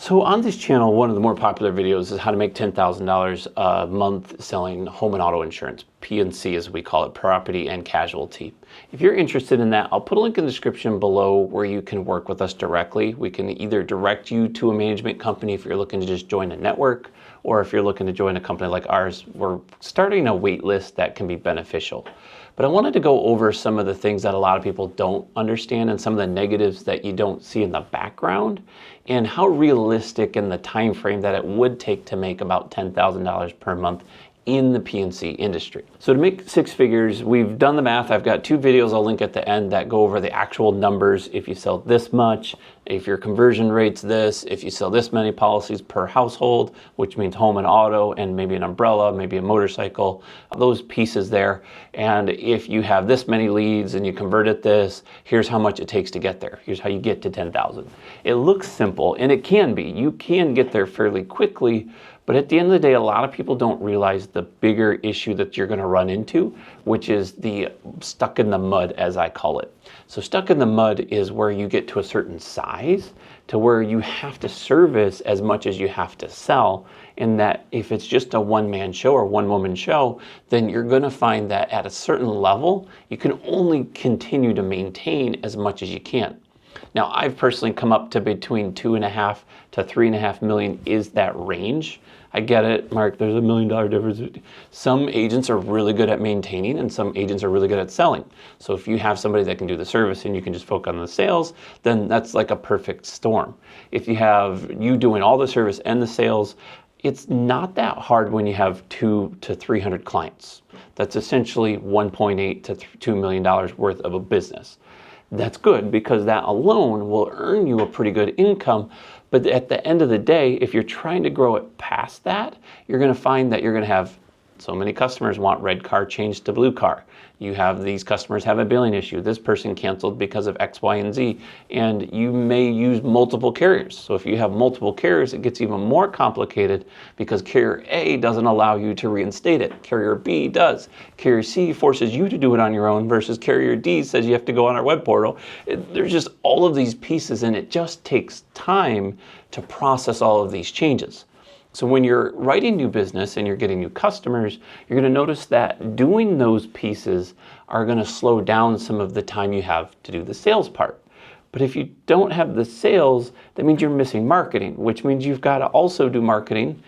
So on this channel, one of the more popular videos is how to make $10,000 a month selling home and auto insurance, P&C as we call it, property and casualty. If you're interested in that, I'll put a link in the description below where you can work with us directly. We can either direct you to a management company if you're looking to just join a network, or if you're looking to join a company like ours, we're starting a wait list that can be beneficial. But I wanted to go over some of the things that a lot of people don't understand and some of the negatives that you don't see in the background and how realistic in the time frame that it would take to make about $10,000 per month in the P&C industry. So to make six figures, we've done the math. I've got two videos I'll link at the end that go over the actual numbers. If you sell this much, if your conversion rate's this, if you sell this many policies per household, which means home and auto and maybe an umbrella, maybe a motorcycle, those pieces there. And if you have this many leads and you convert at this, here's how much it takes to get there. Here's how you get to 10,000. It looks simple, and it can be. You can get there fairly quickly. But at the end of the day, a lot of people don't realize the bigger issue that you're going to run into, which is the stuck in the mud, as I call it. So stuck in the mud is where you get to a certain size to where you have to service as much as you have to sell. And that if it's just a one-man show or one-woman show, then you're going to find that at a certain level, you can only continue to maintain as much as you can. Now, I've personally come up to between 2.5 to 3.5 million is that range. I get it, Mark, there's $1 million difference. Some agents are really good at maintaining and some agents are really good at selling. So if you have somebody that can do the service and you can just focus on the sales, then that's like a perfect storm. If you have you doing all the service and the sales, it's not that hard when you have 200 to 300 clients. That's essentially $1.8 to $2 million worth of a business. That's good because that alone will earn you a pretty good income. But at the end of the day, if you're trying to grow it past that, you're going to find that you're going to have so many customers want red car changed to blue car. You have these customers have a billing issue. This person canceled because of X, Y, and Z. And you may use multiple carriers. So if you have multiple carriers, it gets even more complicated because carrier A doesn't allow you to reinstate it. Carrier B does. Carrier C forces you to do it on your own versus carrier D says you have to go on our web portal. There's just all of these pieces and it just takes time to process all of these changes. So when you're writing new business and you're getting new customers, you're going to notice that doing those pieces are going to slow down some of the time you have to do the sales part. But if you don't have the sales, that means you're missing marketing, which means you've got to also do marketing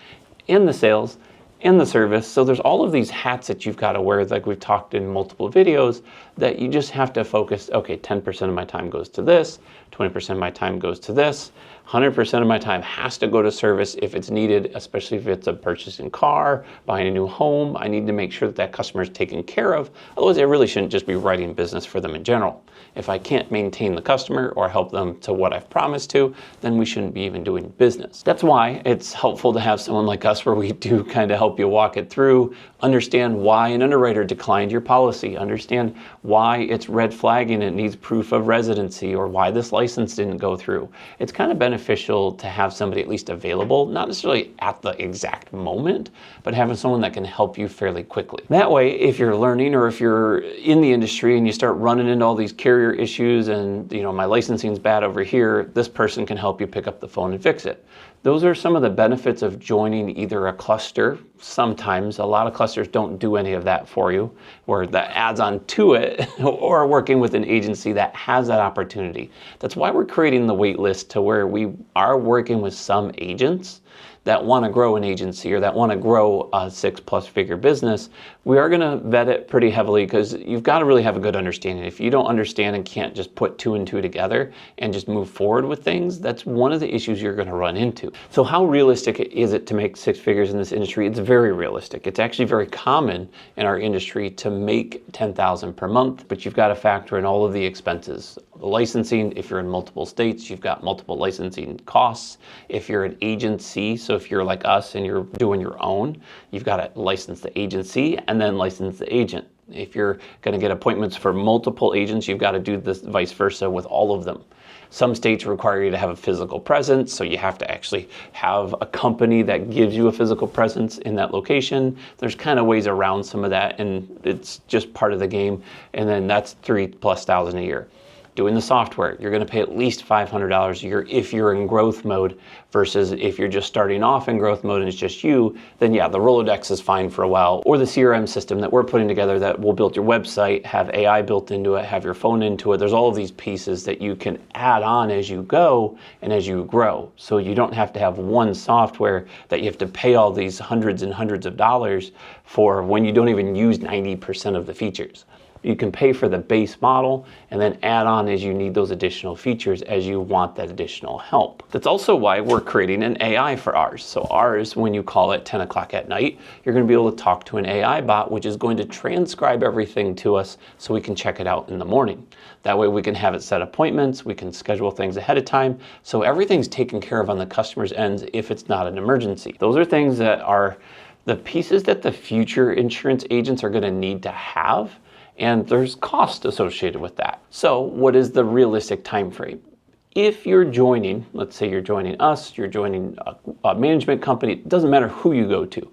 and the sales and the service. So there's all of these hats that you've got to wear, like we've talked in multiple videos, that you just have to focus, okay, 10% of my time goes to this, 20% of my time goes to this, 100% of my time has to go to service if it's needed, especially if it's a purchasing car, buying a new home. I need to make sure that that customer is taken care of. Otherwise, I really shouldn't just be writing business for them in general. If I can't maintain the customer or help them to what I've promised to, then we shouldn't be even doing business. That's why it's helpful to have someone like us where we do kind of help you walk it through, understand why an underwriter declined your policy, understand why it's red flagging, it needs proof of residency, or why this license didn't go through. It's kind of beneficial to have somebody at least available, not necessarily at the exact moment, but having someone that can help you fairly quickly. That way, if you're learning or if you're in the industry and you start running into all these carrier issues and, you know, my licensing's bad over here, this person can help you pick up the phone and fix it. Those are some of the benefits of joining either a cluster. Sometimes a lot of clusters don't do any of that for you, or that adds on to it, or working with an agency that has that opportunity. That's why we're creating the wait list to where we are working with some agents that want to grow an agency or that want to grow a 6+ figure business. We are going to vet it pretty heavily because you've got to really have a good understanding. If you don't understand and can't just put 2 and 2 together and just move forward with things, that's one of the issues you're going to run into. So how realistic is it to make 6 figures in this industry? It's very realistic. It's actually very common in our industry to make 10,000 per month, but you've got to factor in all of the expenses. The licensing, if you're in multiple states, you've got multiple licensing costs. If you're an agency, so if you're like us and you're doing your own, you've got to license the agency and then license the agent. If you're going to get appointments for multiple agents, you've got to do this vice versa with all of them. Some states require you to have a physical presence, so you have to actually have a company that gives you a physical presence in that location. There's kind of ways around some of that, and it's just part of the game. And then that's $3,000+ a year. doing the software, you're going to pay at least $500 a year if you're in growth mode, versus if you're just starting off in growth mode and it's just you, then yeah, the Rolodex is fine for a while. Or the CRM system that we're putting together that will build your website, have AI built into it, have your phone into it. There's all of these pieces that you can add on as you go and as you grow. So you don't have to have one software that you have to pay all these hundreds and hundreds of dollars for when you don't even use 90% of the features. You can pay for the base model and then add on as you need those additional features as you want that additional help. That's also why we're creating an AI for ours. So ours, when you call it 10 o'clock at night, you're going to be able to talk to an AI bot, which is going to transcribe everything to us so we can check it out in the morning. That way we can have it set appointments, we can schedule things ahead of time, so everything's taken care of on the customer's end if it's not an emergency. Those are things that are the pieces that the future insurance agents are going to need to have. And there's cost associated with that. So what is the realistic time frame? If you're joining, let's say you're joining us, you're joining a management company, it doesn't matter who you go to,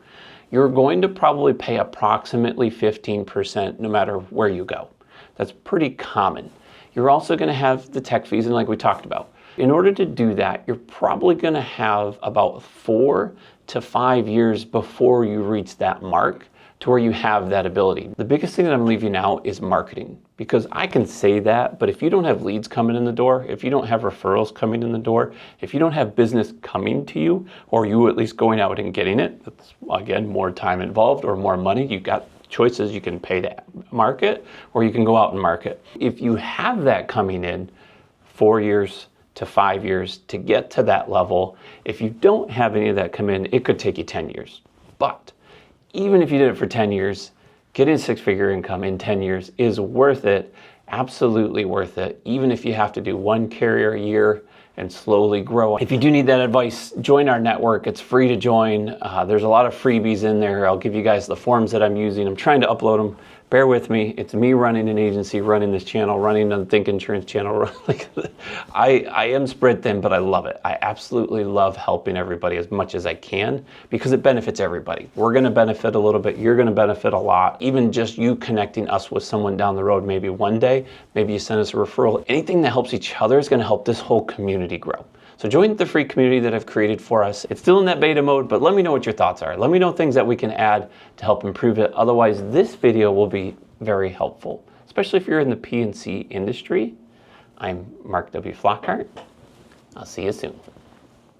you're going to probably pay approximately 15% no matter where you go. That's pretty common. You're also going to have the tech fees, and like we talked about. In order to do that, you're probably going to have about 4 to 5 years before you reach that mark to where you have that ability. The biggest thing that I'm leaving out is marketing, because I can say that, but if you don't have leads coming in the door, if you don't have referrals coming in the door, if you don't have business coming to you, or you at least going out and getting it, that's again more time involved or more money. You've got choices. You can pay to market or you can go out and market. If you have that coming in 4 years to 5 years to get to that level, if you don't have any of that come in, it could take you 10 years. But even if you did it for 10 years, getting a 6-figure income in 10 years is worth it, absolutely worth it, even if you have to do one carrier a year and slowly grow. If you do need that advice, join our network. It's free to join. There's a lot of freebies in there. I'll give you guys the forms that I'm using. I'm trying to upload them. Bear with me. It's me running an agency, running this channel, running the Think Insurance channel. I am spread thin, but I love it. I absolutely love helping everybody as much as I can because it benefits everybody. We're going to benefit a little bit. You're going to benefit a lot. Even just you connecting us with someone down the road, maybe one day, maybe you send us a referral. Anything that helps each other is going to help this whole community grow. So join the free community that I've created for us. It's still in that beta mode, but let me know what your thoughts are. Let me know things that we can add to help improve it. Otherwise, this video will be very helpful, especially if you're in the P&C industry. I'm Mark W. Flockhart. I'll see you soon.